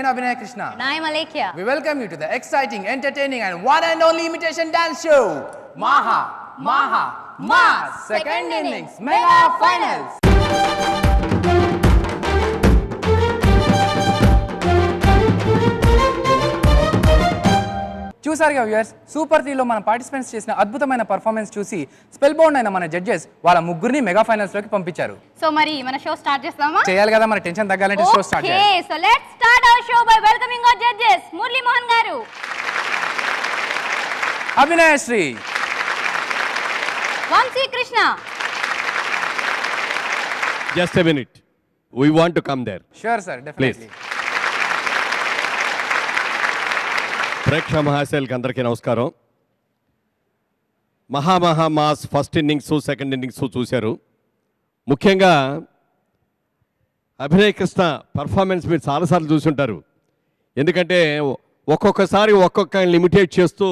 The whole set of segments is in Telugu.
Nenu Abhinay Krishna. And I am Alekhya. We welcome you to the exciting, entertaining and one and only imitation dance show, Maha Mass Second Innings Mega Finals. చూసారుగా వ్యూయర్స్, సూపర్ 3లో మన పార్టిసిపెంట్స్ చేసిన అద్భుతమైన పర్ఫార్మెన్స్ చూసి స్పెల్ బౌండ్ అయిన మన జడ్జెస్ వాళ్ళ ముగ్గురిని మెగా ఫైనల్స్ లోకి పంపించారు. సో మరి మన షో స్టార్ట్ చేస్తామా? చేయాలి కదా, మన టెన్షన్ తగ్గాలంటే షో స్టార్ట్ చేయాలి. Okay, so let's start our show by welcoming our judges Murali Mohan గారు, అభినయ Shri, Vamsi Krishna. Just a minute. We want to come there. Sure sir, definitely. ప్రేక్ష మహాశయులకి అందరికీ నమస్కారం. మహా mass first innings second innings చూశారు. ముఖ్యంగా అభినయ్ కృష్ణ పర్ఫార్మెన్స్ మీరు చాలాసార్లు చూసుంటారు. ఎందుకంటే ఒక్కొక్కసారి ఒక్కొక్కరిని ఇమిటేట్ చేస్తూ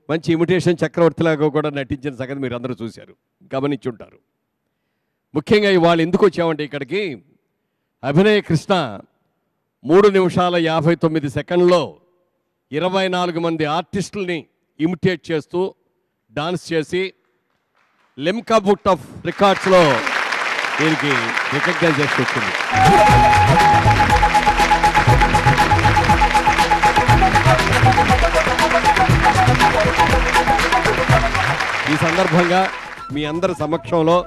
మంచి ఇమిటేషన్ చక్రవర్తిలాగా కూడా నటించిన సంగతి మీరు అందరూ చూశారు, గమనించుంటారు. ముఖ్యంగా ఇవాళ ఎందుకు వచ్చామంటే ఇక్కడికి, అభినయ్ కృష్ణ 3 నిమిషాల 59 సెకండ్లో 24 మంది ఆర్టిస్టుల్ని ఇమిటేట్ చేస్తూ డాన్స్ చేసి లిమ్కా బుక్ ఆఫ్ రికార్డ్స్లో దీనికి రికగ్నైజేషన్ వచ్చింది. ఈ సందర్భంగా మీ అందరి సమక్షంలో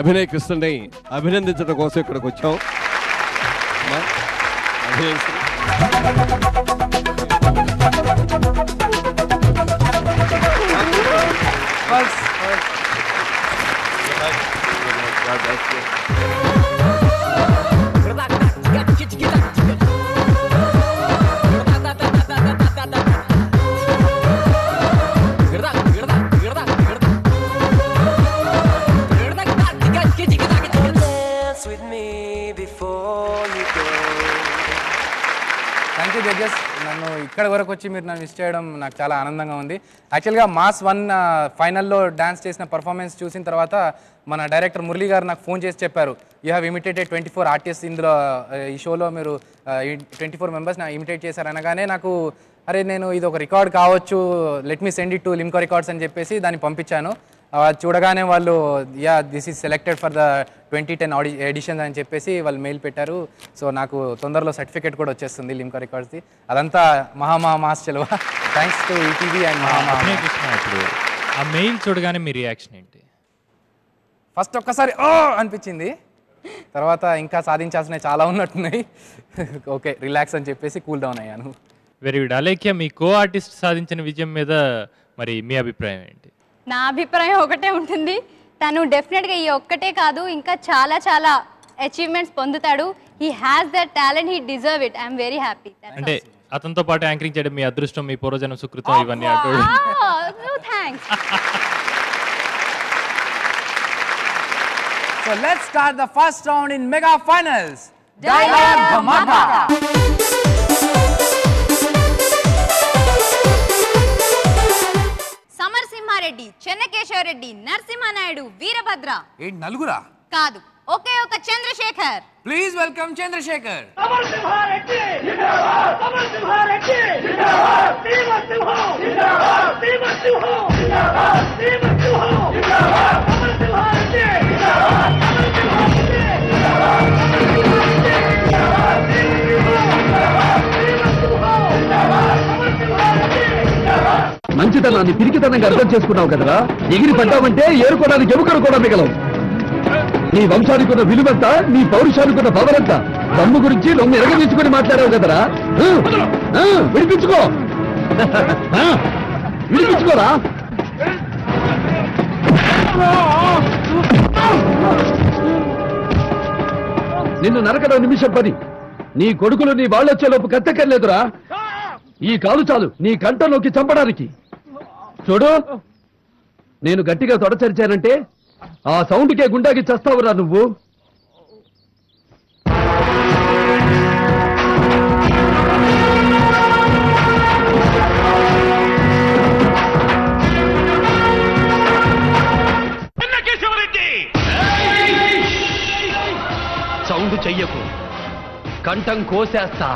అభినయ్ కృష్ణని అభినందించడం కోసం ఇక్కడికి వచ్చాం. జడ్జెస్, నన్ను ఇక్కడి వరకు వచ్చి మీరు నన్ను మిస్ చేయడం నాకు చాలా ఆనందంగా ఉంది. యాక్చువల్గా మాస్ 1 ఫైనల్లో డాన్స్ చేసిన పర్ఫార్మెన్స్ చూసిన తర్వాత మన డైరెక్టర్ మురళీ గారు నాకు ఫోన్ చేసి చెప్పారు, యూ హ్యావ్ ఇమిటేటెడ్ 24 ఆర్టిస్ట్. ఇందులో ఈ షోలో మీరు 24 మెంబర్స్ ఇమిటేట్ చేశారు అనగానే నాకు, అరే నేను ఇది ఒక రికార్డ్ కావచ్చు, let me send it to Limca records అని చెప్పేసి దాన్ని పంపించాను. చూడగానే వాళ్ళు this is selected for the 2010 edition అని చెప్పేసి వాళ్ళు మెయిల్ పెట్టారు. సో నాకు తొందరలో సర్టిఫికేట్ కూడా వచ్చేస్తుంది లిమ్కా రికార్డ్స్ది. అదంతా మాస్ చెలవ. థ్యాంక్స్ టు ఈటీవీ అండ్ ఇప్పుడు ఆ మెయిల్ చూడగానే మీ రియాక్షన్ ఏంటి? ఫస్ట్ ఒక్కసారి అనిపించింది, తర్వాత ఇంకా సాధించాల్సినవి చాలా ఉన్నట్టున్నాయి. ఓకే రిలాక్స్ అని చెప్పేసి కూల్ డౌన్ అయ్యాను. Very good. అలేఖ్య, మీ కో ఆర్టిస్ట్ సాధించిన విజయం మీద మరి మీ అభిప్రాయం ఏంటి? నా అభిప్రాయం ఒకటే ఉంటుంది, తను డెఫినెట్గా ఈ ఒక్కటే కాదు ఇంకా చాలా చాలా అచీవ్మెంట్స్ పొందుతాడు. He has that talent, he deserve it. I'm very happy. అంటే అతనితో పాటు యాంకరింగ్ చేయడం మీ అదృష్టం, మీ పూర్వజన్మ సుకృతం, ఇవన్నీ అటు. Thanks. So let's start the first round in Mega Finals. Dialogue Dhamaka. Samarasimha Reddy, Chennakesava Reddy, Narasimha Naidu, Veerabhadra. ఏంటి నలుగురా? కాదు, ఒకే ఒక చంద్రశేఖర్. Please welcome Chandrasekhar. సమరసింహారెడ్డి జిందాబాద్, సమరసింహారెడ్డి జిందాబాద్, శ్రీమత్సింహం జిందాబాద్, శ్రీమత్సింహం జిందాబాద్, శ్రీమత్సింహం జిందాబాద్, సమరసింహారెడ్డి జిందాబాద్, సమరసింహారెడ్డి జిందాబాద్, సమరసింహారెడ్డి జిందాబాద్, శ్రీమత్సింహం జిందాబాద్, సమరసింహారెడ్డి జిందాబాద్. మంచితనాన్ని పిరికితనంగా అర్థం చేసుకున్నావు కదరా. ఎగిరి పడ్డావంటే ఏరుకోవడానికి ఎముకలు కూడా మిగలవు. నీ వంశానికి ఉన్న విలువంతా, నీ పౌరుషానికి ఉన్న పవరంతా దమ్ము గురించి లొంగ ఎరగదీసుకుని మాట్లాడావు కదరా. విడిపించుకో, విడిపించుకోరా. నిన్ను నరకడం నిమిషం పని. నీ కొడుకులు నీ వాళ్ళొచ్చేలోపు కత్తెక్కర్లేదురా. ఈ కాలు చాలు నీ కంటలోకి చంపడానికి. చూడు, నేను గట్టిగా తొడచరిచానంటే ఆ సౌండ్కే గుండాకి చస్తావురా నువ్వు. సౌండ్ చెయ్యకు, కంఠం కోసేస్తా.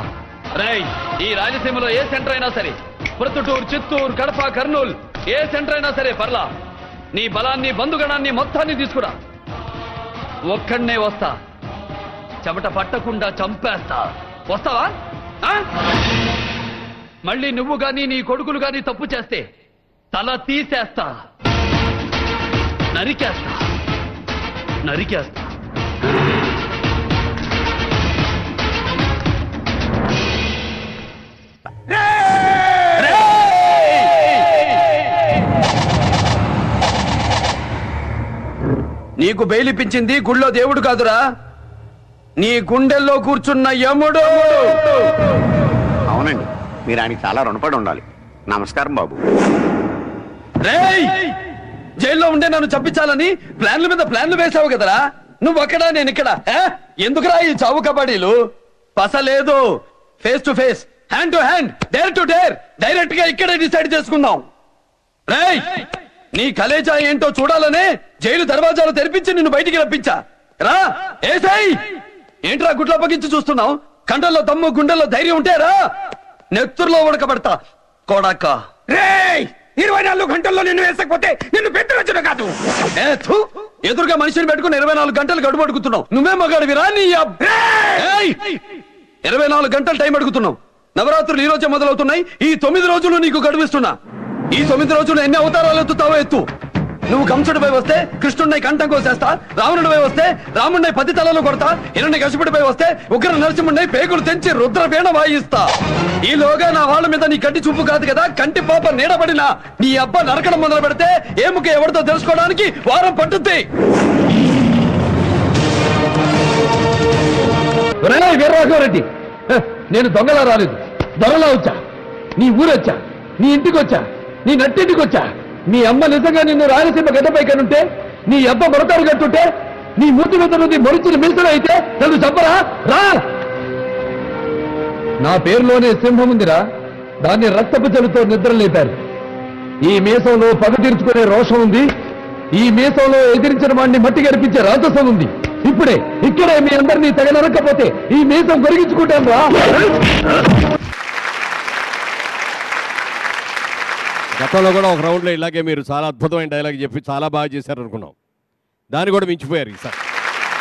రేయ్, ఈ రాయలసీమలో ఏ సెంటర్ అయినా సరే, ప్రొద్దుటూరు, చిత్తూరు, కడప, కర్నూలు, ఏ సెంటర్ అయినా సరే పర్లా, నీ బలాన్ని, బంధుగణాన్ని మొత్తాన్ని తీసుకురా. ఒక్కడనే వస్తా, చెమట పట్టకుండా చంపేస్తా. వస్తావా? మళ్ళీ నువ్వు గాని నీ కొడుకులు గాని తప్పు చేస్తే తల తీసేస్తా, నరికేస్తా. నీకు బెయిలిపించింది గుళ్ళో దేవుడు కాదురా, నీ గుండెల్లో కూర్చున్న యముడు. అవునండి, మీరు ఆయనకి చాలా రుణపడి ఉండాలి. నమస్కారం బాబు. రేయ్, జైల్లో ఉండే నన్ను చంపించాలని ప్లాన్ల మీద ప్లాన్లు వేసావు కదరా. నువ్వక్కడా, నేనిక్కడ. ఎందుకురా ఈ చావు కబడ్డీలు? పసలేదు. Face to face, hand to hand, dare to dare, direct గా ఇక్కడే డిసైడ్ చేసుకుందాం. రేయ్, నీ కలేజా ఏంటో చూడాలనే జైలు దర్వాజాలు తెరిపించి నిన్ను బయటికి రప్పించా. రా ఏసై. ఏంట్రా గుడ్ల పగించి చూస్తున్నావు? కండల్లో దమ్ము, గుండెల్లో ధైర్యం ఉంటేరా. నెత్తురులో ఉడకబడతా కొడక. రేయ్, 24 గంటల్లో నిన్ను వేసకపోతే నిన్ను పెద్దరొచ్చుడు కాదు. ఎదురుగా మనిషిని పెట్టుకుని 24 గంటలు గడుపు అడుగుతున్నావు. నువ్వే మగాడివిరా? నీ 24 గంటలు టైం అడుగుతున్నావు. నవరాత్రులు ఈ రోజే మొదలవుతున్నాయి. ఈ 9 రోజులు నీకు గడువిస్తున్నా. ఈ 9 రోజులు ఎన్ని అవతారాలు ఎత్తుతావో ఎత్తు. నువ్వు కంసుడిపై వస్తే కృష్ణుడిని కంఠం కోసేస్తా, రావణుడిపై వస్తే రాముడిని 10 తలలు కొడతా, హిరణ్యకశిపుడిపై వస్తే ఉగ్ర నరసింహుడిని పేగులు తెంచి రుద్రవీణ వాయిస్తా. ఈలోగా నా వాళ్ళ మీద నీ కంటి చూపు కాదు కదా, కంటి పాప నీడబడినా నీ అబ్బ నరకడం మొదలు పెడితే ఏముక ఎవరితో తెలుసుకోవడానికి వారం పట్టుద్ది. వీరరాఘవరెడ్డి, నేను దొంగలా రాలేదు, దొరలా వచ్చా. నీ ఊరొచ్చా, నీ ఇంటికి వచ్చా, నీ నట్టింటికి వచ్చా. నీ అమ్మ నిజంగా నిన్ను రాయలసీమ గడ్డపై కనుంటే, నీ అబ్బ మొరతాడు కట్టుంటే, నీ మూతి మీద నుండి మొరిచిన మిల్సులు అయితే నన్ను చంపరా? రా. నా పేరులోనే సింహం ఉందిరా, దాన్ని రక్తపు చెలుతో నిద్ర లేపారు. ఈ మీసంలో పగ తీర్చుకునే రోషం ఉంది, ఈ మీసంలో ఎదిరించిన వాడిని మట్టి గడిపించే రాజసం ఉంది. ఇప్పుడే ఇక్కడే మీ అందరినీ తెగనరకపోతే ఈ మీసం కొరిగించుకుంటాను రా. గతంలో కూడా ఒక రౌండ్లో ఇలాగే మీరు చాలా అద్భుతమైన డైలాగ్ చెప్పి చాలా బాగా చేశారు అనుకున్నాం. దాన్ని కూడా మించిపోయారు ఈసారి.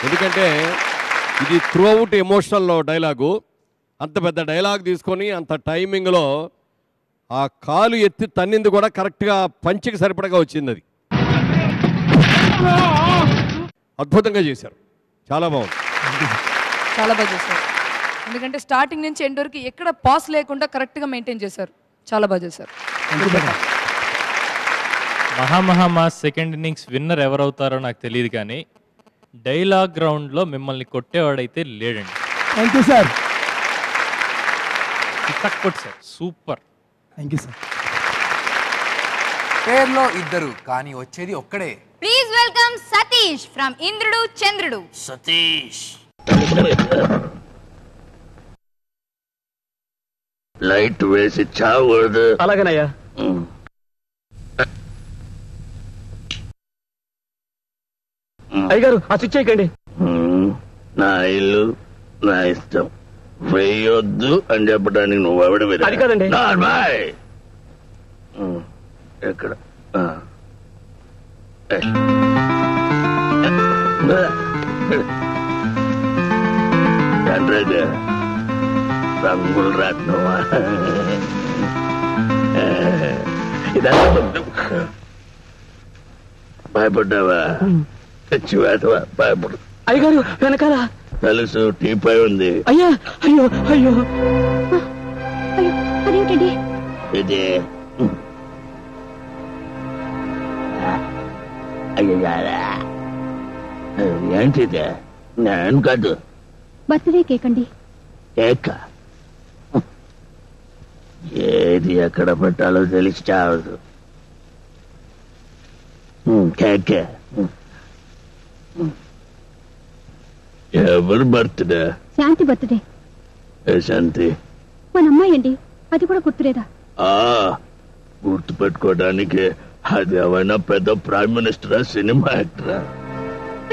ఎందుకంటే ఇది త్రూ అవుట్ ఎమోషనల్ డైలాగు. అంత పెద్ద డైలాగ్ తీసుకొని అంత టైమింగ్లో ఆ కాలు ఎత్తి తన్నింది కూడా కరెక్ట్గా పంచికి సరిపడగా వచ్చింది. అది అద్భుతంగా చేశారు, చాలా బాగుంది. చాలా బాగా చేశారు. ఎందుకంటే స్టార్టింగ్ నుంచి ఎండ్ వరకు ఎక్కడ పాస్ లేకుండా కరెక్ట్గా మెయింటైన్ చేశారు. చాలా బాగా చేశారు. మహామాస్ సెకండ్ ఇన్నింగ్స్ విన్నర్ ఎవరవుతారో నాకు తెలియదు, కానీ డైలాగ్ గ్రౌండ్లో మిమ్మల్ని కొట్టేవాడైతే లేడండి. Thank you sir. Sir super. Thank you sir. పేర్లో ఇద్దరు కానీ వచ్చేది ఒక్కడే. ప్లీజ్ వెల్కమ్ సతీష్ ఫ్రమ్ ఇంద్రుడు చంద్రుడు. సతీష్ లైట్ వేసి చావదు. అలాగనయ్యా. అయ్యగారు ఆ స్విచ్ చేయకండి. నా ఇల్లు నా ఇష్టం, వేయొద్దు అని చెప్పడానికి నువ్వు ఎవడవి? అది కాదండి. ఎక్కడ రంగులు రాట్నవా? భయపడ్డావా? తెచ్చివేతవా? భయపడు. అయ్యగారు వెనకాల తెలుసు, టీపై ఉంది. అయ్యా, అయ్యో అయ్యో అయ్యో అదేంటండి? ఇదే అయ్యా, ఏంటిదే? నేను కాదు. బర్త్డే కేక్ అండి. కేక్ ఏది ఎక్కడ పెట్టాలో తెలిసి చావదు. కేకే ఎవరు బర్త్డే? శాంతి బర్త్డే. ఏ శాంతి? మన అమ్మాయి అండి, అది కూడా గుర్తులేదా? గుర్తు పెట్టుకోవడానికి అది ఏమైనా పెద్ద ప్రైమ్ మినిస్టరా, సినిమా యాక్టరా?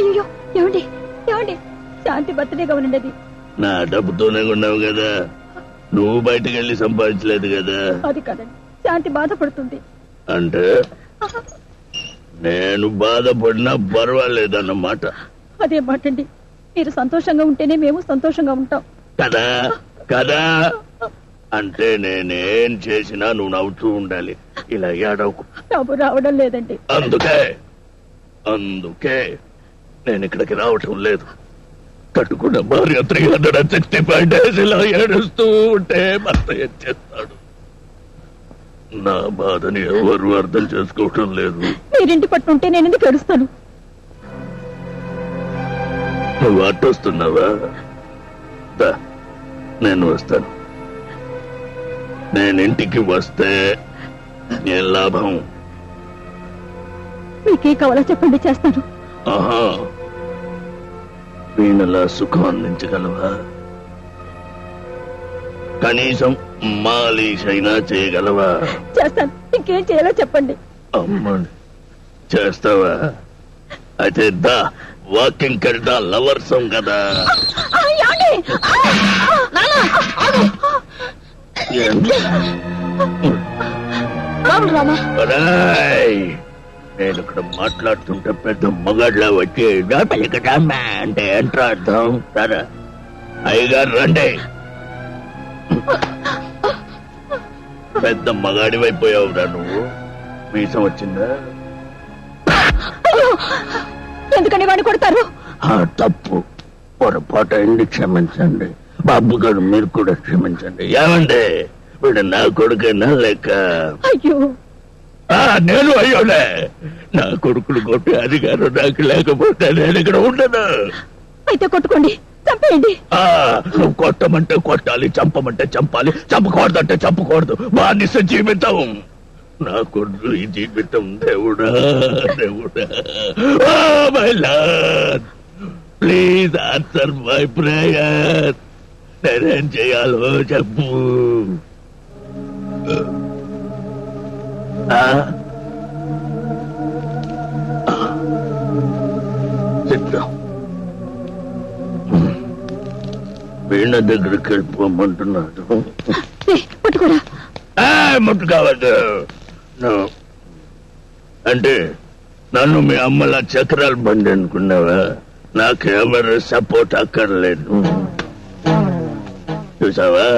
అయ్యో ఏమండి ఏమండి, శాంతి బర్త్డేగా ఉన్నది. నా డబ్బుతోనే కొన్నావు కదా, నువ్వు బయటకు వెళ్ళి సంపాదించలేదు కదా. అది కాదండి, శాంతి బాధపడుతుంది. అంటే నేను బాధపడినా పర్వాలేదన్నమాట. అదే మాటండి, మీరు సంతోషంగా ఉంటేనే మేము సంతోషంగా ఉంటాం కదా కదా. అంటే నేనేం చేసినా నువ్వు నవ్వుతూ ఉండాలి, ఇలా ఏడవకు. నవ్వు రావడం లేదండి. అందుకే నేను ఇక్కడికి రావటం లేదు. కట్టుకున్న భార్య 365 days ఇలా ఏడుస్తూ ఉంటే భర్త ఏం చేస్తాడు? నా బాధని ఎవరు అర్థం చేసుకోవటం లేదు. మీరింటి పట్టుంటే నేను ఎందుకు ఏడుస్తాను? నువ్వు అట్టొస్తున్నావా? నేను వస్తాను. నేను ఇంటికి వస్తే ఏం లాభం? మీకే కావాలో చెప్పండి, చేస్తాను. ఆహా, వీణలా సుఖం అందించగలవా? కనీసం మాలీష్ అయినా చేయగలవా? చేస్తాను. ఇంకేం చేయాలో చెప్పండి. అమ్మని చేస్తావా? అయితే దా, వాకింగ్ కెళ్తా, లవర్సం కదా. నేను ఇక్కడ మాట్లాడుతుంటే పెద్ద మగాడ్లా వచ్చి అంటే ఎంట్రా అర్థం? సరే అయ్యగారు రండి. పెద్ద మగాడివైపోయావురా నువ్వు. మీసం వచ్చిందా? ఎందుకని వాడిని కొడతారు? తప్పు, పొరపాటు అయింది, క్షమించండి. బాబు గారు మీరు కూడా క్షమించండి. ఏమండి, వీడు నా కొడుకేనా లేక? అయ్యో, నేను అయ్యోలే. నా కొడుకులు కొట్టే అధికారం నాకు లేకపోతే నేను ఇక్కడ ఉండను. అయితే కొట్టుకోండి, చంపేయండి. నువ్వు కొట్టమంటే కొట్టాలి, చంపమంటే చంపాలి, చంపకూడదంటే చంపకూడదు. బానిస జీవితం. నా కొడుకు ఈ జీవితం. దేవుడా దేవుడా, my lord, please answer my prayer. నేనేం చేయాలో చెప్పు. సిద్ధం. వీణ దగ్గరికి వెళ్ళిపోమంటున్నాడు. ముట్టు కావద్దు. అంటే నన్ను మీ అమ్మలా చక్రాలు బండి అనుకున్నావా? నాకెవరు సపోర్ట్ అక్కర్లేదు. చూసావా,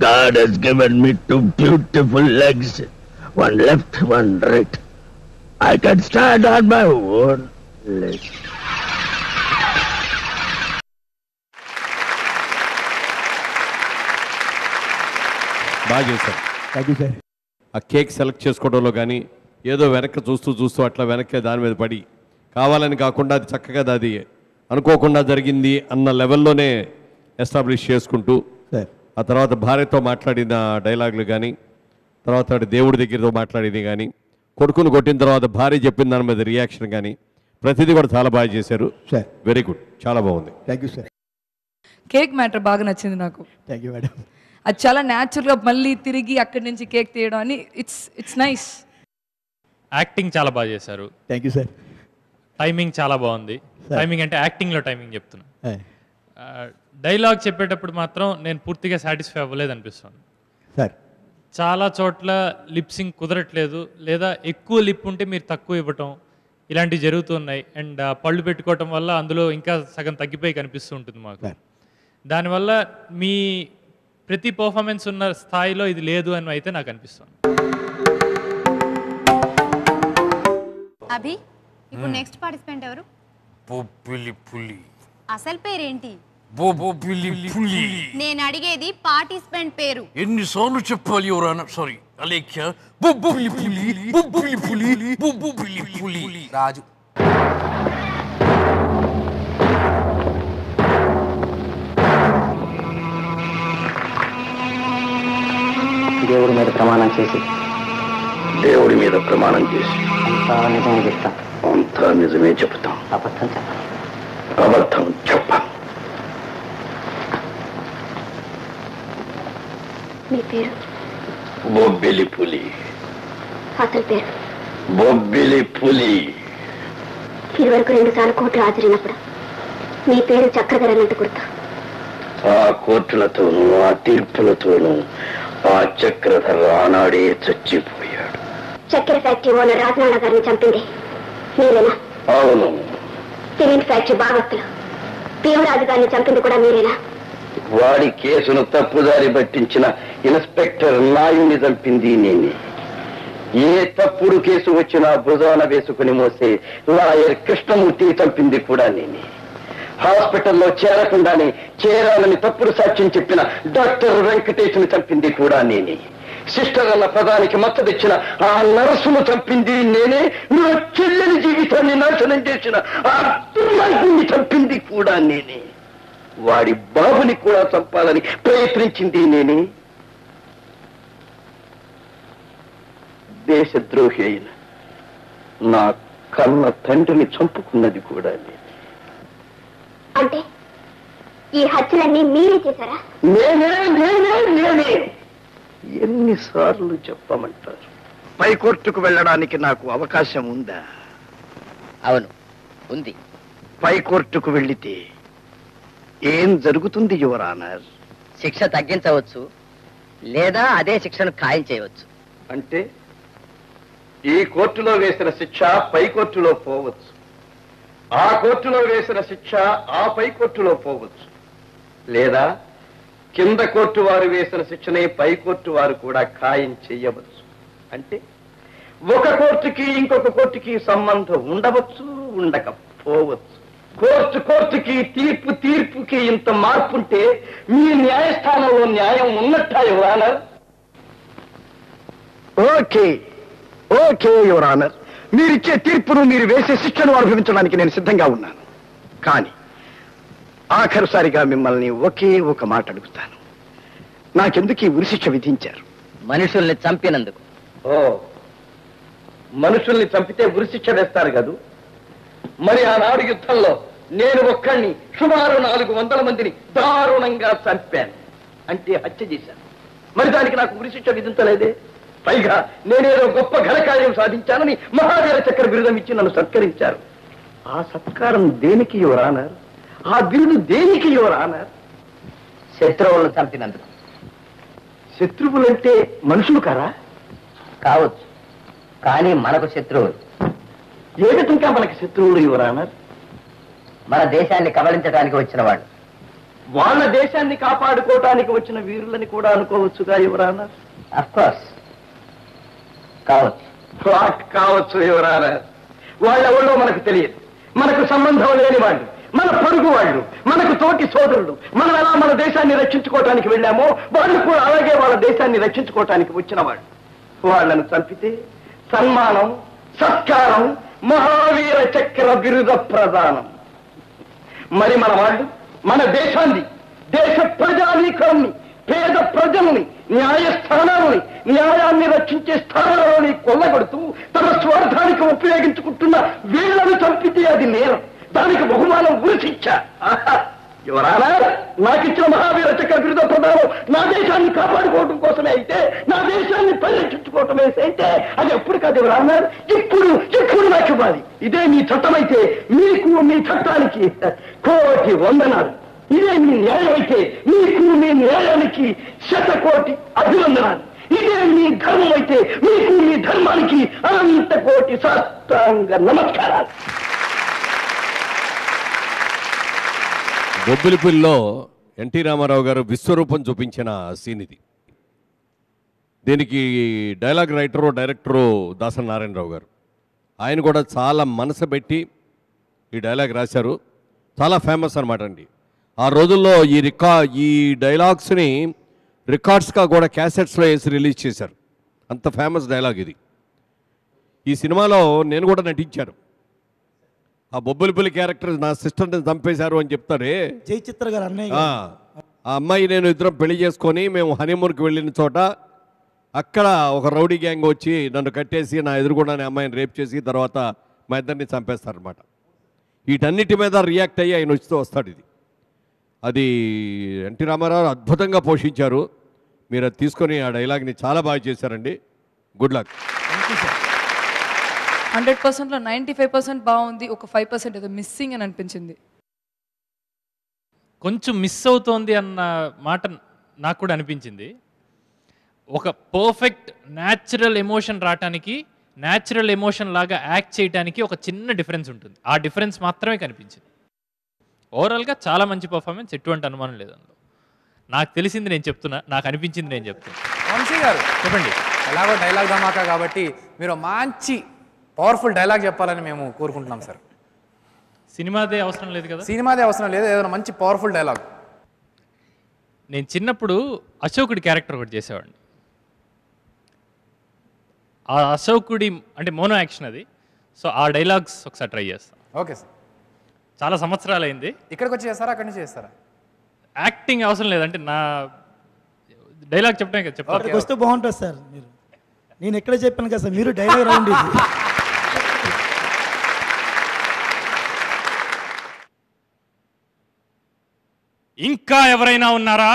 God has given me 2 beautiful legs, one left, one right. I can stand on my own legs. బాగా చేశారు. Thank you sir. ఆ కేక్ సెలెక్ట్ చేసుకోవడంలో కానీ ఏదో వెనక్కి చూస్తూ అట్లా వెనక్కి దాని మీద పడి కావాలని కాకుండా అది చక్కగా అది అనుకోకుండా జరిగింది అన్న లెవెల్లోనే ఎస్టాబ్లిష్ చేసుకుంటూ ఆ తర్వాత భార్యతో మాట్లాడిన డైలాగులు కానీ, తర్వాత దేవుడి దగ్గరతో మాట్లాడింది కానీ, కొడుకును కొట్టిన తర్వాత భార్య చెప్పిన దాని మీద రియాక్షన్ కానీ ప్రతిదీ కూడా చాలా బాగా చేశారు సార్. వెరీ గుడ్, చాలా బాగుంది. Thank you sir. Cake matter బాగా నచ్చింది నాకు. Thank you madam. అది చాలా న్యాచురల్గా మళ్ళీ తిరిగి అక్కడి నుంచి కేక్ తీయడం అని ఇట్స్ నైస్. యాక్టింగ్ చాలా బాగా చేశారు. Thank you sir. టైమింగ్ చాలా బాగుంది. టైమింగ్ అంటే యాక్టింగ్లో టైమింగ్ చెప్తున్నా. డైలాగ్ చెప్పేటప్పుడు మాత్రం నేను పూర్తిగా సాటిస్ఫై అవ్వలేదు అనిపిస్తుంది సార్. చాలా చోట్ల లిప్సింగ్ కుదరట్లేదు, లేదా ఎక్కువ లిప్ ఉంటే మీరు తక్కువ ఇవ్వటం, ఇలాంటివి జరుగుతున్నాయి. అండ్ పళ్ళు పెట్టుకోవటం వల్ల అందులో ఇంకా సగం తగ్గిపోయి కనిపిస్తూ ఉంటుంది మాకు. దానివల్ల మీ ప్రతి పర్ఫార్మెన్స్ ఉన్న స్థాయిలో ఇది లేదు అని అయితే నాకు అనిపిస్తుంది. అభి, ఇప్పుడు నెక్స్ట్ పార్టిసిపెంట్ ఎవరు? అసలు పేరేంటి? నేను అడిగేది పార్టిసిపెంట్ పేరు. ఎన్నిసార్లు చెప్పాలి ఎవరన్నా? సారీ అలేఖ్య. రాజు. దేవుడి మీద ప్రమాణం చేసి అంతా నిజమే చెప్తాం. అంతా నిజమే చెప్తాం. అబద్ధం చెప్ప. మీ పేరు? బొబ్బిలి పులి. అసలు పేరు? బొబ్బిలి పులి. ఇదివరకు 2 సార్లు కోర్టు హాజరైనప్పుడు మీ పేరు చక్రధర అన్నట్టు గుర్తు. ఆ కోర్టులతోనూ ఆ తీర్పులతోనూ ఆ చక్రధర ఆనాడే చచ్చిపోయాడు. చక్కెర ఫ్యాక్టరీ ఓనర్ రాజనారాయణ గారిని చంపింది మీరేనా? అవును. సిమెంట్ ఫ్యాక్టరీ బాగస్తులు భీమరాజు గారిని చంపింది కూడా మీరేనా? వాడి కేసును తప్పుదారి పట్టించిన ఇన్స్పెక్టర్ నాయుని చంపింది నేనే. ఏ తప్పుడు కేసు వచ్చినా భుజాన వేసుకుని మోసే లాయర్ కృష్ణమూర్తి చంపింది కూడా నేనే. హాస్పిటల్లో చేరకుండానే చేరాలని తప్పుడు సాక్ష్యం చెప్పిన డాక్టర్ వెంకటేశ్ని చంపింది కూడా నేనే. సిస్టర్ అన్న పదానికి మచ్చ తెచ్చిన ఆ నర్సును చంపింది నేనే. నా చెల్లెలి జీవితాన్ని నాశనం చేసిన ఆ దుర్మార్గుని చంపింది కూడా నేనే. వాడి బాబుని కూడా చంపాలని ప్రయత్నించింది నేనే. దేశద్రోహి అయిన నా కన్న తండ్రిని చంపుకున్నది కూడా నేనే. అంటే ఈ హత్యలన్నీ మీరే చేశారా? నేనే నేనే నేనే. ఎన్నిసార్లు చెప్పమంటారు? పై కోర్టుకు వెళ్ళడానికి నాకు అవకాశం ఉందా? అవును, ఉంది. పై కోర్టుకు వెళ్లితే ఏం జరుగుతుంది యువర్ ఆనర్? శిక్ష తగ్గించవచ్చు, లేదా అదే శిక్షను ఖాయం చేయవచ్చు. అంటే ఈ కోర్టులో వేసిన శిక్ష పై కోర్టులో పోవచ్చు, ఆ కోర్టులో వేసిన శిక్ష ఆ పై కోర్టులో పోవచ్చు, లేదా కింద కోర్టు వారు వేసిన శిక్షనే పై కోర్టు వారు కూడా ఖాయం చేయవచ్చు. అంటే ఒక కోర్టుకి ఇంకొక కోర్టుకి సంబంధం ఉండవచ్చు, ఉండకపోవచ్చు. కోర్టుకి తీర్పుకి ఇంత మార్పుంటే మీ న్యాయస్థానంలో న్యాయం ఉన్నట్టా your honour? Okay okay your honour, మీరిచ్చే తీర్పును మీరు వేసే శిక్షను అనుభవించడానికి నేను సిద్ధంగా ఉన్నాను. కానీ ఆఖరుసారిగా మిమ్మల్ని ఒకే ఒక మాట అడుగుతాను. నాకెందుకు ఈ ఉరిశిక్ష విధించారు? మనుషుల్ని చంపినందుకు. ఓ, మనుషుల్ని చంపితే ఉరిశిక్ష వేస్తారు కదూ. మరి ఆనాడు యుద్ధంలో నేను ఒక్కడిని సుమారు 400 మందిని దారుణంగా చంపాను, అంటే హత్య చేశాను. మరి దానికి నాకు ఉరిశిక్ష విధించలేదే. పైగా నేనేదో గొప్ప ఘనకార్యం సాధించానని మహావీర చక్ర బిరుదం ఇచ్చి నన్ను సత్కరించారు. ఆ సత్కారం దేనికి యువర్ ఆనర్? ఆ బిరుదు దేనికి యువర్ ఆనర్? శత్రువులను చంపినందుకు. శత్రువులంటే మనుషులు కారా? కావచ్చు, కానీ మనకు శత్రువులు. ఏ విధంగా మనకి శత్రువులు యువర్ ఆనర్? మన దేశాన్ని కబళించడానికి వచ్చిన వాళ్ళు. వాళ్ళ దేశాన్ని కాపాడుకోవటానికి వచ్చిన వీరులని కూడా అనుకోవచ్చుగా యువర్ ఆనర్? అఫ్కోర్స్ కావచ్చు. కావచ్చు యువర్ ఆనర్. వాళ్ళెవరో మనకు తెలియదు, మనకు సంబంధం లేని వాళ్ళు, మన పొరుగు వాళ్ళు, మనకు తోటి సోదరులు. మనం ఎలా మన దేశాన్ని రక్షించుకోవటానికి వెళ్ళామో వాళ్ళు కూడా అలాగే వాళ్ళ దేశాన్ని రక్షించుకోవటానికి వచ్చిన వాళ్ళు. వాళ్ళను చంపితే సన్మానం, సత్కారం, మహావీర చక్ర బిరుద ప్రదానం. మరి మన వాళ్ళు మన దేశాన్ని, దేశ ప్రజానీకాన్ని, పేద ప్రజల్ని, న్యాయస్థానాలని, న్యాయాన్ని రక్షించే స్థానాలని కొల్లగొడుతూ తమ స్వార్థానికి ఉపయోగించుకుంటున్న వీళ్లను చంపితే అది నేరం. దానికి బహుమానం ఉరిశిక్ష. ఎవరానా నాకిచ్చిన మహావీర చక్ర బిరుద ప్రదానం నా దేశాన్ని కాపాడుకోవడం కోసమే అయితే, నా దేశాన్ని పరిరక్షించుకోవటమే అయితే అది ఎప్పుడు కాదు ఎవరానా? ఇప్పుడు నాకు ఇవ్వాలి. ఇదే మీ చట్టం అయితే మీకు, మీ చట్టానికి కోటి వందనాలు. ఇదే మీ న్యాయం అయితే మీకు, మీ న్యాయానికి 100 కోటి అభివందనాలు. ఇదే మీ ధర్మం అయితే మీకు, మీ ధర్మానికి అనంత కోటి సాష్టాంగ నమస్కారాలు. బొబ్బిలిపుల్లో ఎన్టీ రామారావు గారు విశ్వరూపం చూపించిన సీన్ ఇది. దీనికి డైలాగ్ డైరెక్టరు దాసరి నారాయణరావు గారు. ఆయన కూడా చాలా మనసు పెట్టి ఈ డైలాగ్ రాశారు. చాలా ఫేమస్ అనమాట అండి. ఆ రోజుల్లో ఈ డైలాగ్స్ని రికార్డ్స్గా కూడా క్యాసెట్స్లో వేసి రిలీజ్ చేశారు. అంత ఫేమస్ డైలాగ్ ఇది. ఈ సినిమాలో నేను కూడా నటించాను. ఆ బొబ్బిలిపుల్లి క్యారెక్టర్ నా సిస్టర్ని చంపేశారు అని చెప్తారే జయచిత్ర గారు అన్నయ్య. ఆ అమ్మాయి నేను ఇద్దరం పెళ్లి చేసుకొని మేము హనీమూన్కి వెళ్ళిన చోట అక్కడ ఒక రౌడీ గ్యాంగ్ వచ్చి నన్ను కట్టేసి నా ఎదురుగుండానే అమ్మాయిని రేప్ చేసి తర్వాత మా ఇద్దరిని చంపేస్తారనమాట. వీటన్నిటి మీద రియాక్ట్ అయ్యి ఆయన వస్తాడు. ఇది అది ఎన్టీ రామారావు అద్భుతంగా పోషించారు. మీరు అది తీసుకొని ఆ డైలాగ్ని చాలా బాగా చేశారండి. Good luck. 100%లో 95% బాగుంది, ఒక 5% ఏదో మిస్సింగ్ అని అనిపించింది. కొంచెం మిస్ అవుతోంది అన్న మాట నాకు కూడా అనిపించింది. ఒక పర్ఫెక్ట్ న్యాచురల్ ఎమోషన్ రావటానికి, న్యాచురల్ ఎమోషన్ లాగా యాక్ట్ చేయడానికి ఒక చిన్న డిఫరెన్స్ ఉంటుంది. ఆ డిఫరెన్స్ మాత్రమే కనిపించింది. ఓవరాల్గా చాలా మంచి పర్ఫార్మెన్స్, ఎటువంటి అనుమానం లేదు అందులో. నాకు తెలిసింది నేను చెప్తున్నా, నాకు అనిపించింది నేను చెప్తున్నా. వంశీ గారు చెప్పండి. ఎలాగో డైలాగ్ ధమాకా కాబట్టి మీరు మంచి పవర్ఫుల్ డైలాగ్ చెప్పాలని మేము కోరుకుంటున్నాం సార్. సినిమాదే అవసరం లేదు కదా? సినిమాదే అవసరం లేదు, ఏదైనా మంచి పవర్ఫుల్ డైలాగ్. నేను చిన్నప్పుడు అశోకుడి క్యారెక్టర్ ఒకటి చేసేవాడిని. ఆ అశోకుడి అంటే మోనో యాక్షన్ అది. సో ఆ డైలాగ్స్ ఒకసారి ట్రై చేస్తాను. Okay sir. చాలా సంవత్సరాలు అయింది. ఇక్కడికి వచ్చి చేస్తారా, అక్కడి నుంచి చేస్తారా? యాక్టింగ్ అవసరం లేదంటే నా డైలాగ్ చెప్పడం కదా చెప్తాను. వస్తే బాగుంటుంది సార్. మీరు నేను ఎక్కడ చెప్పాను కదా సార్, మీరు డైలాగ్ రాండి. ఇంకా ఎవరైనా ఉన్నారా?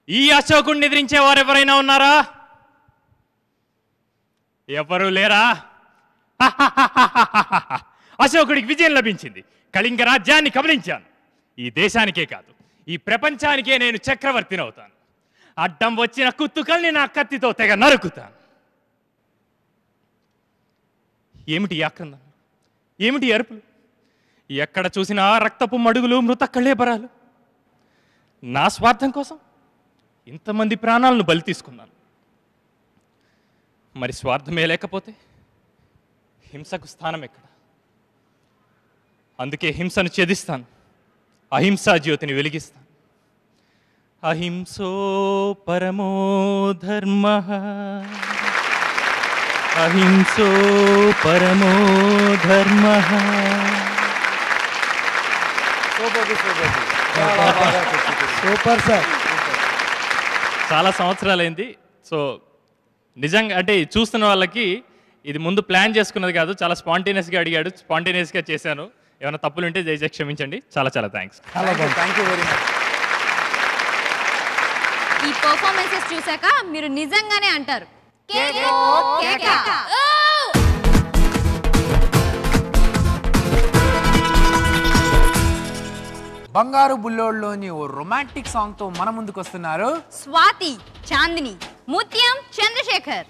ఈ అశోకుడిని ఎదిరించే వారు ఎవరైనా ఉన్నారా? ఎవరు లేరా? అశోకుడికి విజయం లభించింది. కళింగ రాజ్యాన్ని కబలించాను. ఈ దేశానికే కాదు, ఈ ప్రపంచానికే నేను చక్రవర్తిని అవుతాను. అడ్డం వచ్చిన కుత్తుకల్ని నా కత్తితో తెగ నరుకుతాను. ఏమిటి ఆక్రందన, ఏమిటి అరుపులు? ఎక్కడ చూసినా రక్తపు మడుగులు, మృత కళేబరాలు. నా స్వార్థం కోసం ఇంతమంది ప్రాణాలను బలి తీసుకున్నాను. మరి స్వార్థమే లేకపోతే హింసకు స్థానం ఎక్కడ? అందుకే హింసను ఛేదిస్తాను, అహింసా జ్యోతిని వెలిగిస్తాను. అహింసో పరమో ధర్మ, అహింసో పరమో ధర్మ. Super sir. చాలా సంవత్సరాలైంది. సో నిజంగా అంటే చూస్తున్న వాళ్ళకి ఇది ముందు ప్లాన్ చేసుకున్నది కాదు, చాలా స్పాంటేనియస్గా అడిగాడు, స్పాంటేనియస్గా చేశాను. ఏమైనా తప్పులు ఉంటే దయచేసి క్షమించండి. చాలా చాలా thanks. Thank you very much. ఈ పర్ఫార్మెన్సెస్ చూసాక మీరు నిజంగానే అంటారు బంగారు బుల్లోడ్లోని ఓ రొమాంటిక్ సాంగ్ తో మన ముందుకు వస్తున్నారు స్వాతి, చాందిని, ముత్యం, చంద్రశేఖర్.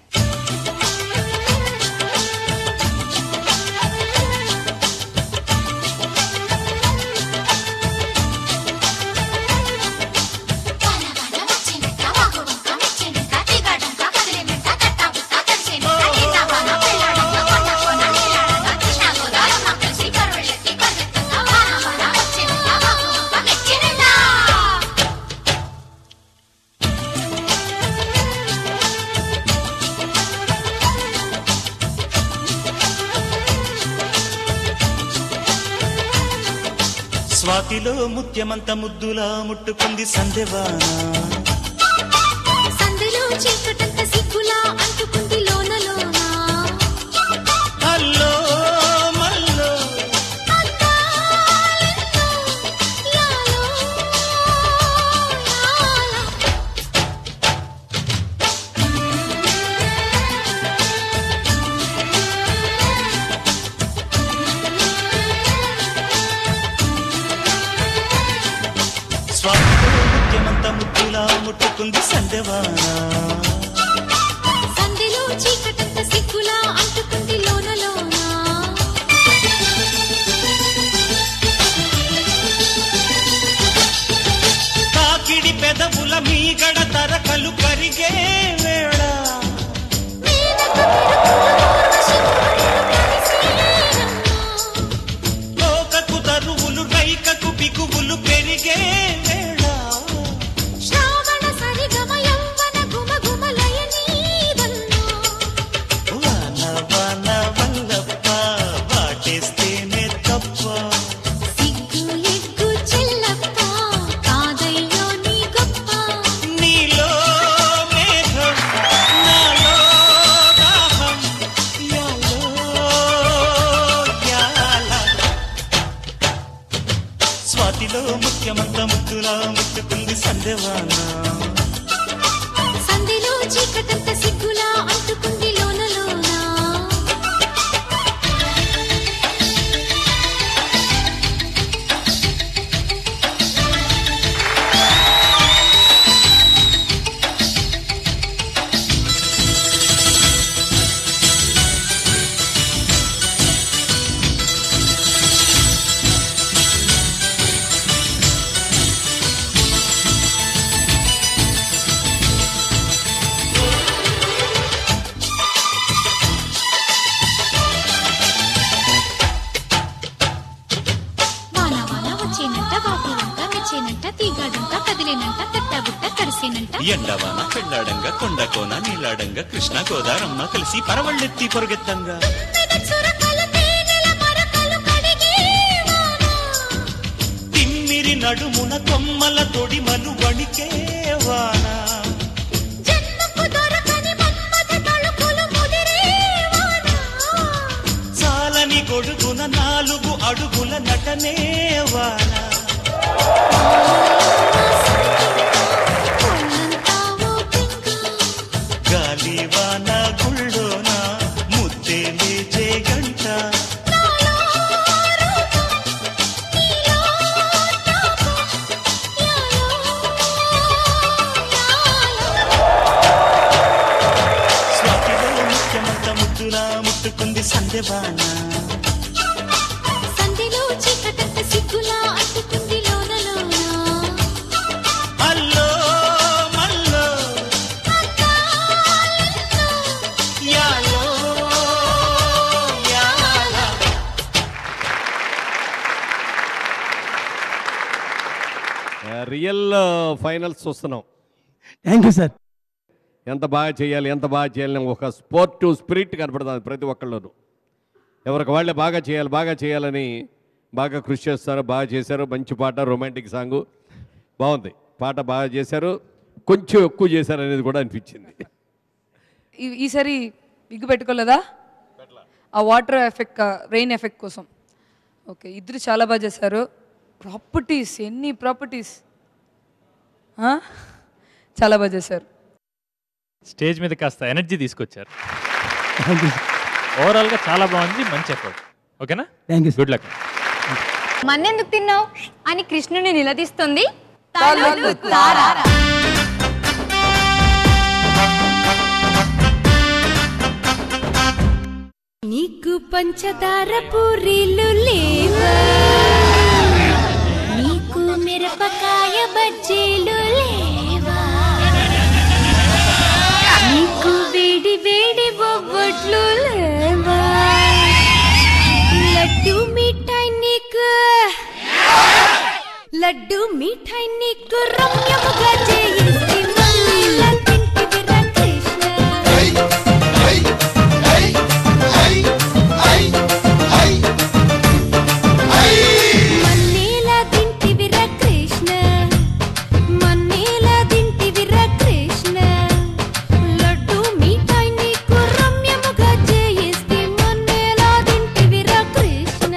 స్వాతిలో ముత్యమంత ముద్దులా ముట్టుకుంది సందెవాన, సందెలో చీకటంత సిగ్గులా అంటుకుంది లోన లోన. హల్లో మల్లో ముద్దులా ముట్టుకుంది సందెవాన, సందెలో చీకటంత సిగ్గులా అంటుకుంది లోన లోన. కాకిడి పెదవుల మీగడ తరకలు కరిగే వేళ, లోకకు తరువులు రైకకు బిగువులు పెరిగే వేళ, ముఖ్యమంత ముద్దులా ముట్టుకుంది సందెవాన, సందెలో చీకటంత సిగ్గులా అంటుకుంది లోన లోన. ఎండవాన పెళ్ళాడంగా కొండ కోన నీలాడంగా కృష్ణ గోదారమ్మ కలిసి పరవళ్ళెత్తి పొరుగెత్తంగా తిమ్మిరి నడుమున కొమ్మల తొడిమలు వణికే వాన చాలని గొడుగున 4 అడుగుల నటనే వాన గాలి వాన గుళ్ళోన ముద్దే లేచే గంట స్వాతిలో ముఖ్యమంత ముద్దులా ముట్టుకుంది సంధ్యవాన సంధిలో చీకటంత సిగ్గులా అట్టుకుంది లోనలోన అల్లో మల్లో యాలో యాలా రియల్ ఫైనల్స్ చూస్తున్నాం. Thank you sir. ఎంత బాగా చేయాలి ఒక స్పోర్ట్ స్పిరిట్ కనపడుతుంది ప్రతి ఒక్కళ్ళలోనూ. ఎవరికి వాళ్ళే బాగా చేయాలని బాగా కృషి చేస్తారు. బాగా చేశారు. మంచి పాట, రొమాంటిక్ సాంగు బాగుంది. పాట బాగా చేశారు. కొంచెం ఎక్కువ చేశారు అనేది కూడా అనిపించింది. ఈసారి విగ్గు పెట్టుకోలేదా ఆ వాటర్ ఎఫెక్ట్, రెయిన్ ఎఫెక్ట్ కోసం? ఓకే, ఇద్దరు చాలా బాగా చేశారు. ప్రాపర్టీస్, ఎన్ని ప్రాపర్టీస్, చాలా బాగా చేశారు. స్టేజ్ మీద కాస్త ఎనర్జీ తీసుకొచ్చారు. ఓవరాల్గా చాలా బాగుంది. మంచి ఎఫర్ట్. ఓకేనా? Good luck. మన్నెందుకు తిన్నావు అని కృష్ణుని నిలదీస్తుంది తలుపు తార. నీకు పంచదార పూరీలు లేవా, నీకు మిరపకాయ బజ్జీలు లేవా, నీకు వేడి వేడి బొబ్బట్లు లేవా, లడ్డు మిఠాయి నీకు రమ్యముగా చేయిస్తే మళ్ళీలా తింటివిరా కృష్ణ. మన్నేలా తింటివిరా కృష్ణ, మన్నేలా తింటివిరా కృష్ణ, లడ్డు మిఠాయి నీకు రమ్యముగా చేయిస్తే మన్నేలా తింటివిరా కృష్ణ.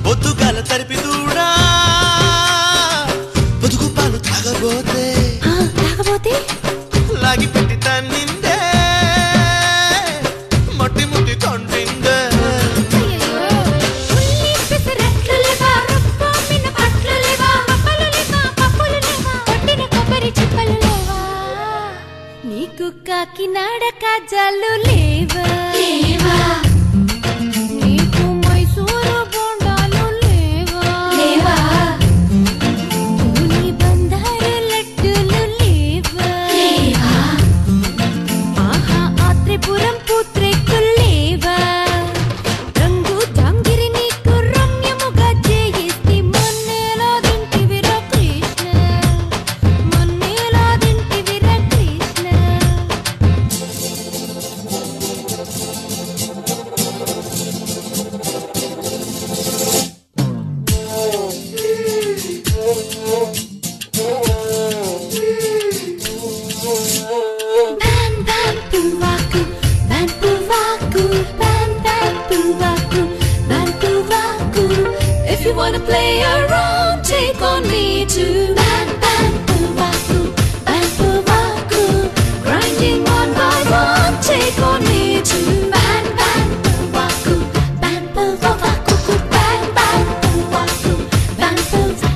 పొద్దుగాల తరిపి దూడా పొదుగు పాలు తాగబోతే లాగి పెట్టి తన్నిందే మట్టి ముట్టి కొండిందే. నీకు కాకినాడ కాజాలు లేవా, నీకు మైసూరు బోండాలు లేవా, నీ బందారు లడ్డూలు లేవా, ఆహా ఆత్రిపురం పూత్రేకులు లేవా, రంగు జాంగిరి నీకు రమ్యముగా చేయిస్తే మన్నేలా తింటివిరా Krishna, మన్నేలా తింటివిరా Krishna. Ban ban puvaku, ban puvaku, ban ban puvaku, ban puvaku. If you wanna play around, take on me too. Ban ban puvaku, ban puvaku, grinding one by one, take on me too. Ban ban puvaku, ban puvaku, ban ban puvaku, ban puvaku.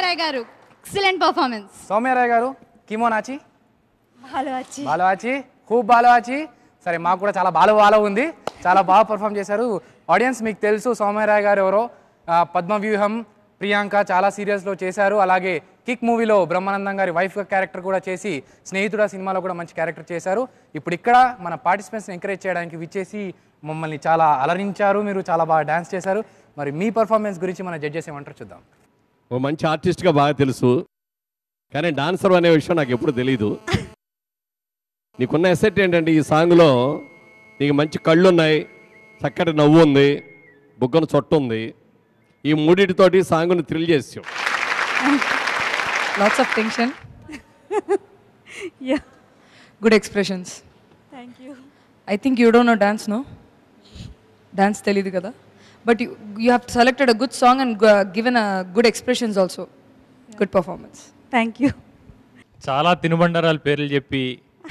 సౌమ్యరాయ్ గారు ఎక్సలెంట్ పర్ఫార్మెన్స్. సౌమ్యరాయ్ గారు కిమోనాచి బాలోచి బాలోచి ఖూబ్ బాలోచి. సరే మాకు కూడా చాలా బాలో ఉంది, చాలా బాగా పర్ఫామ్ చేశారు. ఆడియన్స్ మీకు తెలుసు సౌమ్యరాయ్ గారు ఎవరో, పద్మవ్యూహం, ప్రియాంక చాలా సీరియల్స్లో చేశారు. అలాగే కిక్ మూవీలో బ్రహ్మానందం గారి వైఫ్ క్యారెక్టర్ కూడా చేసి స్నేహితుడ సినిమాలో కూడా మంచి క్యారెక్టర్ చేశారు. ఇప్పుడు ఇక్కడ మన పార్టిసిపెంట్స్ని ఎంకరేజ్ చేయడానికి విచ్చేసి మమ్మల్ని చాలా అలరించారు. మీరు చాలా బాగా డ్యాన్స్ చేశారు. మరి మీ పర్ఫార్మెన్స్ గురించి మన జడ్జెస్ ఏమంటారు చూద్దాం. ఓ మంచి ఆర్టిస్ట్గా బాగా తెలుసు, కానీ డాన్సర్ అనే విషయం నాకు ఎప్పుడు తెలీదు. నీకున్న ఎసెట్ ఏంటంటే ఈ సాంగ్లో నీకు మంచి కళ్ళు ఉన్నాయి, చక్కటి నవ్వు ఉంది, బుగ్గను చొట్టు ఉంది. ఈ మూడింటితోటి సాంగ్ను థ్రిల్ చేసావు. Lots of tension, good expressions. Thank you. I think you don't know dance, no dance తెలీదు కదా, but you have selected a good song and given a good expressions also. Good performance. Thank you. చాలా తినుబండారాల పేర్లు చెప్పి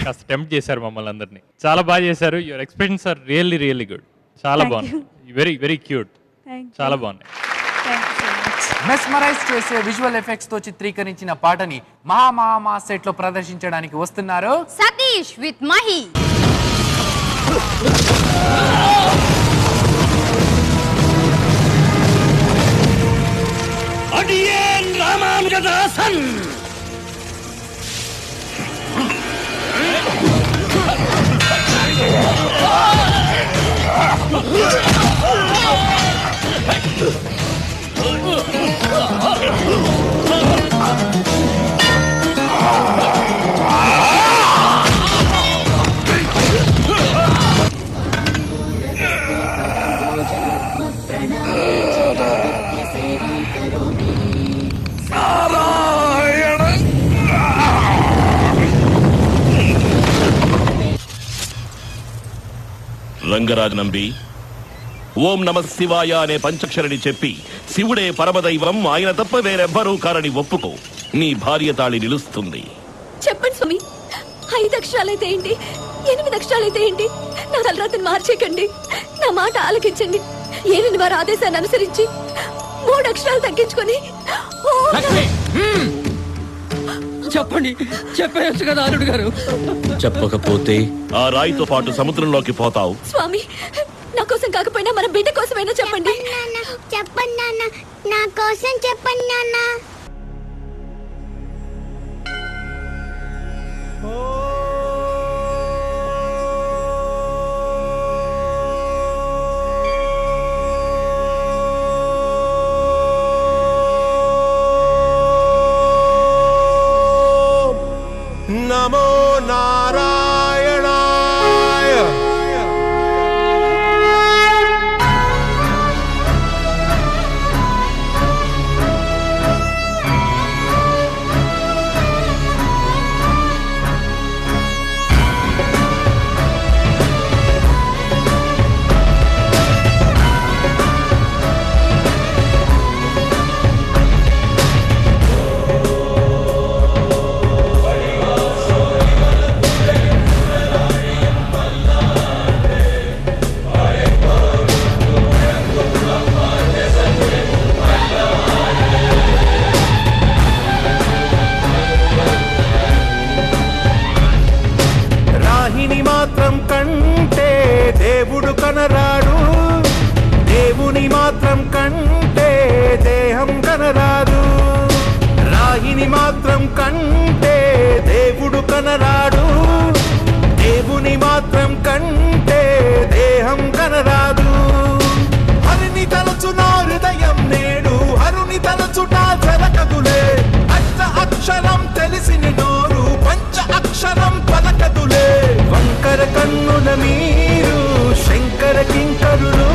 కాస్త టెంప్ట్ చేశారు మమ్మల్ని అందరినీ. చాలా బాగా చేశారు. Your expressions are really really good. చాలా బాగుంది, వెరీ వెరీ క్యూట్, చాలా బాగున్నాయి. మెస్మరైజ్ చేసే విజువల్ ఎఫెక్ట్స్ తో చిత్రీకరించిన పాటని మహా సెట్ లో ప్రదర్శించడానికి వస్తున్నారు సతీష్ విత్ మహి. అడియన్ రామానుజదాసన్. రంగరాజ్ నంబి, ఓం నమ శివాయ అనే పంచక్షరిని చెప్పి శివుడే పరమదైవం, ఆయన తప్ప వేరెవ్వరూ కారని ఒప్పుకో. నీ భార్య తాళి నిలుస్తుంది. చెప్పండి స్వామి, 5 అక్షరాలైతే ఏంటి, 8 అక్షరాలైతే ఏంటి, నా తలరాతను మార్చేయకండి. నా మాట ఆలకించండి. ఏలిని వారి ఆదేశాన్ని అనుసరించి 3 అక్షరాలు తగ్గించుకొని చెప్పండి, చెప్పేయచ్చు కదా అల్లుడు గారు. చెప్పకపోతే ఆ రాయితో పాటు సముద్రంలోకి పోతావు. స్వామి, నా కోసం కాకపోయినా మన బిడ్డ కోసమైనా చెప్పండి. చెప్పండి నాన్న, నా కోసం చెప్పండి నాన్న. నమో నారాయణాయ. మాత్రం కంటే దేవుడు కనరాడు, దేవుని మాత్రం కంటే దేహం కనరాదు. రాయిని మాత్రం కంటే దేవుడు కనరాడు, దేవుని మాత్రం కంటే దేహం కనరాదు. హరిని తలచున హృదయం నేడు, హరుని తలచుట జరగదులే. అక్షరం తెలిసిన నోరు పంచ అక్షరం పలకదులే. వంకర కన్నుల మీరు శంకర కింకరులు,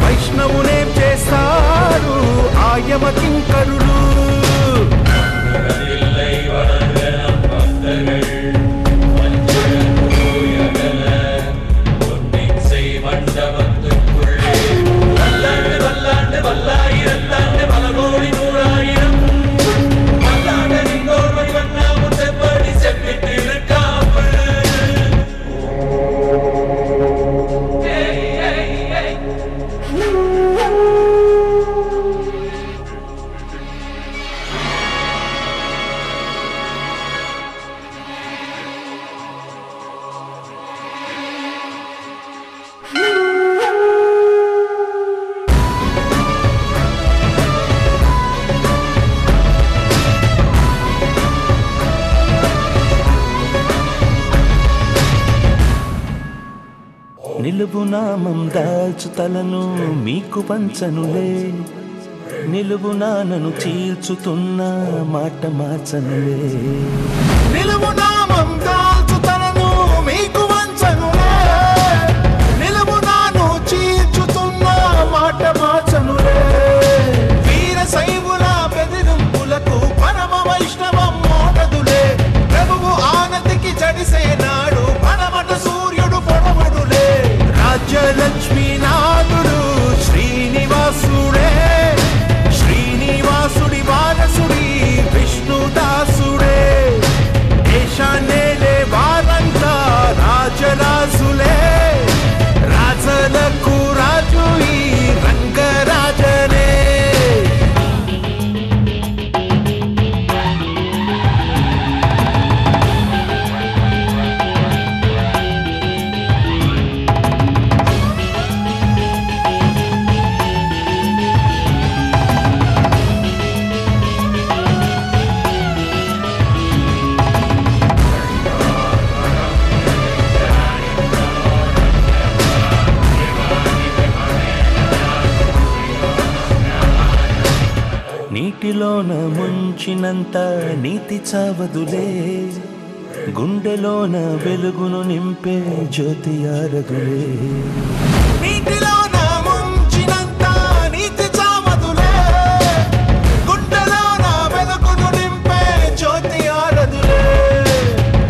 వైష్ణవునేం చేస్తారు ఆయమ కింకరులు. నిలువునామం దాల్చు తలను మీకు పంచనులే, నిలువునానను చీల్చుతున్న మాట మార్చనులే. నిలువునామం దాల్చు తలను మీకు వంచనులే, నిలువునాను చీల్చుతున్న మాట మార్చనులే. వీర శైవుల బెదిరింపులకు పరమ వైష్ణవం మోటదులే, ప్రభువు ఆనతికి జడిసేనాడు పరమట సూర్యుడు పొడవుడులే. రాజ్యలక్ష్మీనాథుడు శ్రీనివాసుడే, శ్రీనివాసుడి వారసుడి విష్ణుదాసుడే. దేశాన్నేలే వారంతా రాజరాజులే, రాజలకు రాజు ఈ రంగరాజనే. నీటిలోన ముంచినంత నీతి చావదులే, గుండెలోన వెలుగును నింపే జ్యోతి ఆరదులే. నీటిలోన ముంచినంత నీతి చావదులే, గుండెలోన వెలుగును నింపే జ్యోతి ఆరదులే.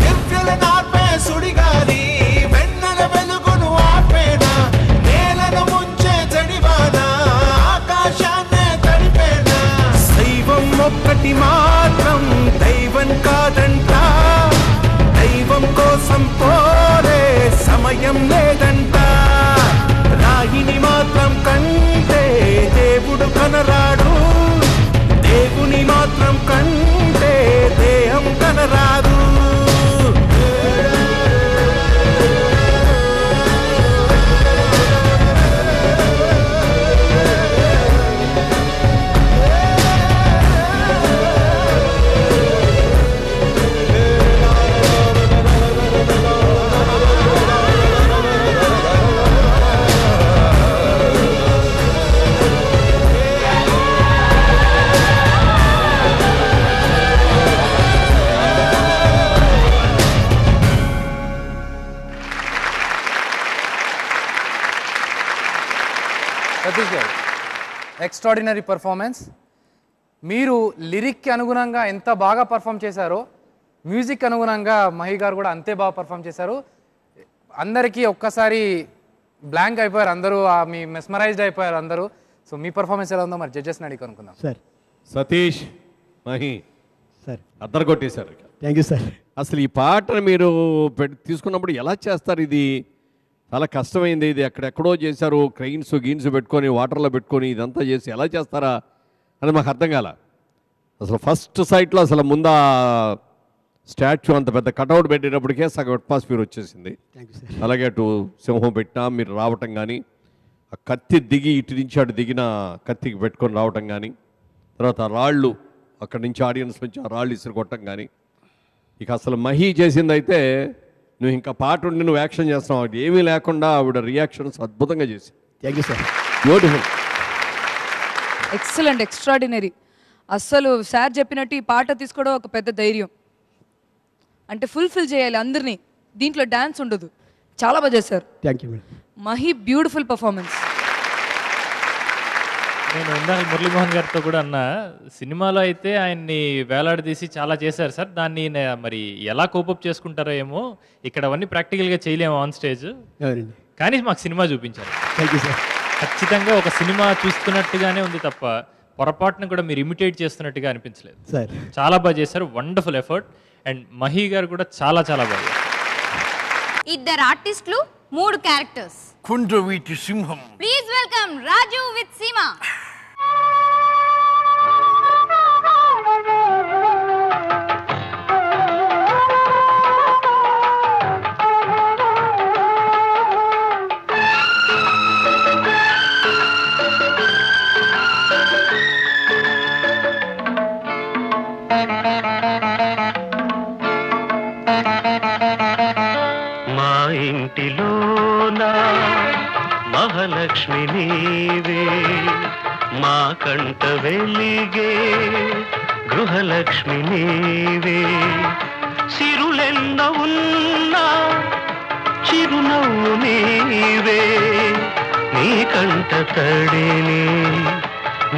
దివ్యల నార్పే సుడిగాలి వెన్నెల వెలుగును ఆపేనా, నేలను ముంచే జడివాన ఆకాశాన్నే తడిపేనా. దైవం ఒక్కటి మాత్రం దైవం కాదంట, దైవం కోసం పోరే సమయం లేదంట. రాయిని మాత్రం కంటే దేవుడు కనరాడు, దేవుని మాత్రం కంటే దేహం కనరాదు. సతీష్ గారు, ఎక్స్ట్రాడినరీ పర్ఫార్మెన్స్. మీరు లిరిక్కి అనుగుణంగా ఎంత బాగా పర్ఫామ్ చేశారో, మ్యూజిక్ అనుగుణంగా మహి గారు కూడా అంతే బాగా పర్ఫామ్ చేశారు. అందరికీ ఒక్కసారి బ్లాంక్ అయిపోయారు అందరూ, మీ మెస్మరైజ్డ్ అయిపోయారు అందరూ. సో మీ పర్ఫార్మెన్స్ ఎలా ఉందో మరి జడ్జెస్ని అడిగి కనుక్కుందాం. సార్ సతీష్, మహి సార్ అద్దరు కొట్టేశారు. Thank you sir. అసలు ఈ పాటను మీరు తీసుకున్నప్పుడు ఎలా చేస్తారు? ఇది చాలా కష్టమైంది. ఇది ఎక్కడెక్కడో చేశారు, క్రెయిన్స్ గీన్స్ పెట్టుకొని వాటర్లో పెట్టుకొని ఇదంతా చేసి ఎలా చేస్తారా అని మాకు అర్థం కాల. అసలు ఫస్ట్ సైట్లో అసలు ముందా స్టాచ్యూ అంత పెద్ద కటౌట్ పెట్టేటప్పటికే సగం అట్మాస్ఫియర్ వచ్చేసింది. అలాగే అటు సింహం పెట్టినా మీరు రావటం కానీ, ఆ కత్తి దిగి ఇటు నుంచి అటు దిగిన కత్తికి పెట్టుకొని రావటం కానీ, తర్వాత రాళ్ళు అక్కడి నుంచి ఆడియన్స్ నుంచి ఆ రాళ్ళు ఇసురు కొట్టడం కానీ, ఇక అసలు మహి చేసిందైతే నువ్వు ఇంకా పాట ఉండి నువ్వు యాక్షన్ చేస్తున్నావు, అది ఏమీ లేకుండా ఆవిడ రియాక్షన్స్ అద్భుతంగా చేసి. Thank you sir. Beautiful, excellent, extraordinary. అస్సలు సార్ చెప్పినట్టు ఈ పాట తీసుకోవడం ఒక పెద్ద ధైర్యం. అంటే ఫుల్ఫిల్ చేయాలి అందరినీ, దీంట్లో డాన్స్ ఉండదు. చాలా బాగా చేశారు. Thank you madam. Mahi beautiful performance. నేను ఇందాక మురళీమోహన్ గారితో కూడా అన్న, సినిమాలో అయితే ఆయన్ని వేలాడదీసి చాలా చేశారు సార్, దాన్ని మరి ఎలా కోపప్ చేసుకుంటారో ఏమో, ఇక్కడ అవన్నీ ప్రాక్టికల్గా చేయలేము ఆన్ స్టేజ్, కానీ మాకు సినిమా చూపించారు. Thank you sir. ఖచ్చితంగా ఒక సినిమా చూస్తున్నట్టుగానే ఉంది తప్ప పొరపాటును కూడా మీరు ఇమిటేట్ చేస్తున్నట్టుగా అనిపించలేదు సార్. చాలా బాగా చేశారు, వండర్ఫుల్ ఎఫర్ట్. అండ్ మహి గారు కూడా చాలా చాలా బాగా. ఇద్దరు ఆర్టిస్టులు, 3 క్యారెక్టర్స్. కుండవీటి సింహం. Please welcome Raju with Seema. మా ఇంటి ఇంటిలోన మహాలక్ష్మి నీవే మా కంట వెలిగే గృహలక్ష్మి నీవే సిరులెన్న ఉన్నా చిరునవ్వు నీవే నీ కంట తడిని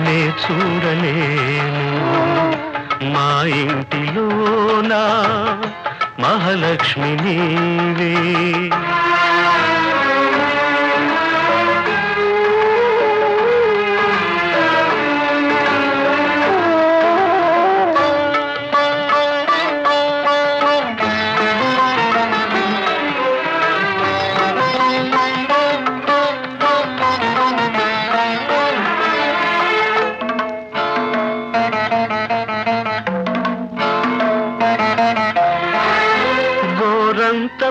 నే చూడలేను మా ఇంటిలోన మహాలక్ష్మి నీవే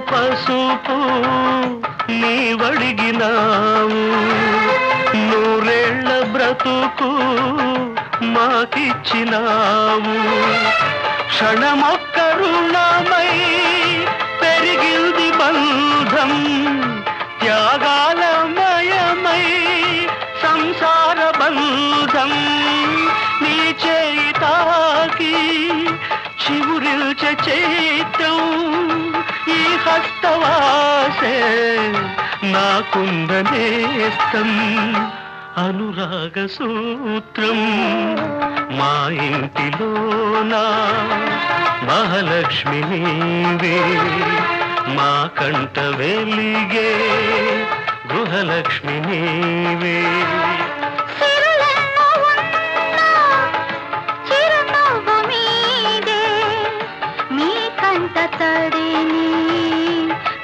పసుపు నీవడిగినావు నూరేళ్ల బ్రతుకు మాకిచ్చినావు క్షణమొక్క రుణమై పెరిగింది బంధం త్యాగాలమయమై సంసార బంధం నీ చేయి తాకి చివురిల్చే చైత్యం ఈ హస్తవాసే నాకుందనేస్తం అనురాగ సూత్రం మా ఇంటిలోన మహాలక్ష్మి నీవే మా కంట వెలిగే గృహలక్ష్మి నీవే తడిని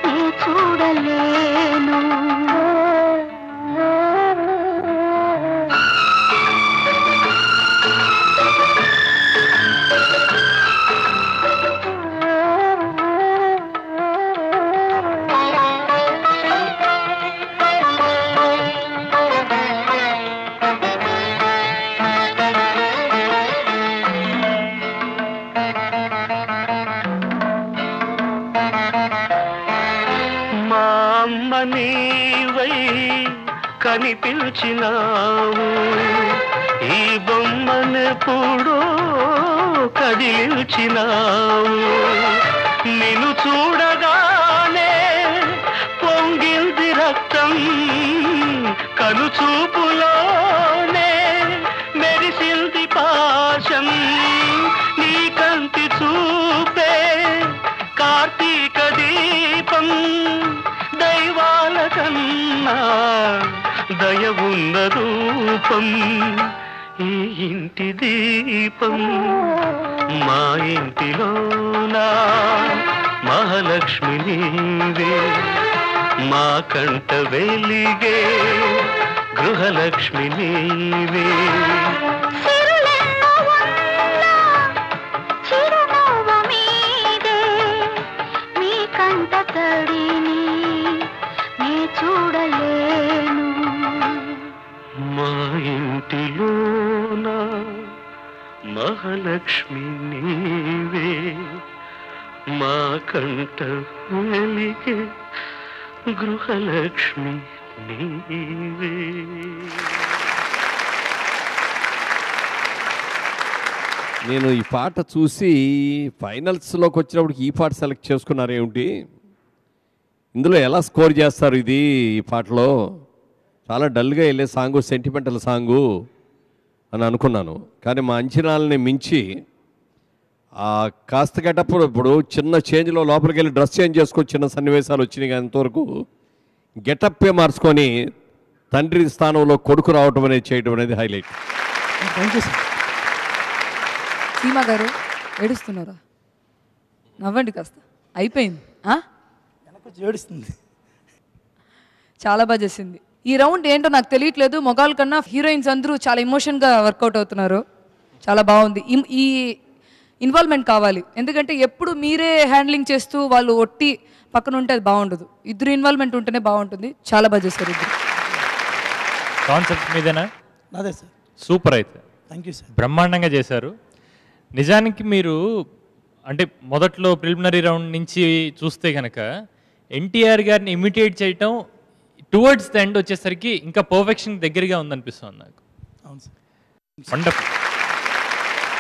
నే చూడలేను నీవై కనిపించినావు ఈ బొమ్మనెప్పుడో కదిలించినావు నిన్ను చూడగానే పొంగింది రక్తం కనుచూపులోనే మెరిసింది పాశం నీ కంటి చూపే కార్తీక దీపం దైవాల కన్నా దయ ఉన్న రూపం ఈ ఇంటి దీపం మా ఇంటిలోనా మహాలక్ష్మి నీవే మా కంట వెలిగే గృహలక్ష్మి నీవే చూడలేను మా ఇంటిలోన మహాలక్ష్మి నీవే మా కంట వెలిగే గృహలక్ష్మి నీవే నేను ఈ పాట చూసి ఫైనల్స్లోకి వచ్చినప్పటికి ఈ పాట సెలెక్ట్ చేసుకున్నారేమిటి, ఇందులో ఎలా స్కోర్ చేస్తారు ఇది ఈ పాటలో, చాలా డల్గా వెళ్ళే సాంగు, సెంటిమెంటల్ సాంగు అని అనుకున్నాను. కానీ మా అంచనాలని మించి కాస్త గెటప్పుడు ఇప్పుడు చిన్న చేంజ్లో లోపలికి వెళ్ళి డ్రెస్ చేంజ్ చేసుకొని చిన్న సన్నివేశాలు వచ్చినాయి. కానీ అంతవరకు గెటప్పే మార్చుకొని తండ్రి స్థానంలో కొడుకు రావటం అనేది చేయడం అనేది హైలైట్. సీమా గారు ఏడుస్తున్నారా? నవ్వండి కాస్త, అయిపోయింది. ఏడుస్తుంది. చాలా బాగా చేసింది. ఈ రౌండ్ ఏంటో నాకు తెలియట్లేదు, మొగాల కన్నా హీరోయిన్స్ అందరూ చాలా ఎమోషన్గా వర్కౌట్ అవుతున్నారు. చాలా బాగుంది. ఈ ఇన్వాల్వ్మెంట్ కావాలి, ఎందుకంటే ఎప్పుడు మీరే హ్యాండ్లింగ్ చేస్తూ వాళ్ళు ఒట్టి పక్కన ఉంటే అది బాగుండదు. ఇద్దరు ఇన్వాల్వ్మెంట్ ఉంటేనే బాగుంటుంది. చాలా బాగా చేశారు ఇద్దరు. కాన్సెప్ట్ మీదేనా? అదే సార్. సూపర్. అయితే థ్యాంక్ యూ సార్, బ్రహ్మాండంగా చేశారు. నిజానికి మీరు అంటే మొదట్లో ప్రిలిమినరీ రౌండ్ నుంచి చూస్తే కనుక ఎన్టీఆర్ గారిని ఇమిటేట్ చేయటం టువర్డ్స్ ద ఎండ్ వచ్చేసరికి ఇంకా పర్ఫెక్షన్ దగ్గరగా ఉందనిపిస్తుంది నాకు. అవును సార్. వండర్ఫుల్.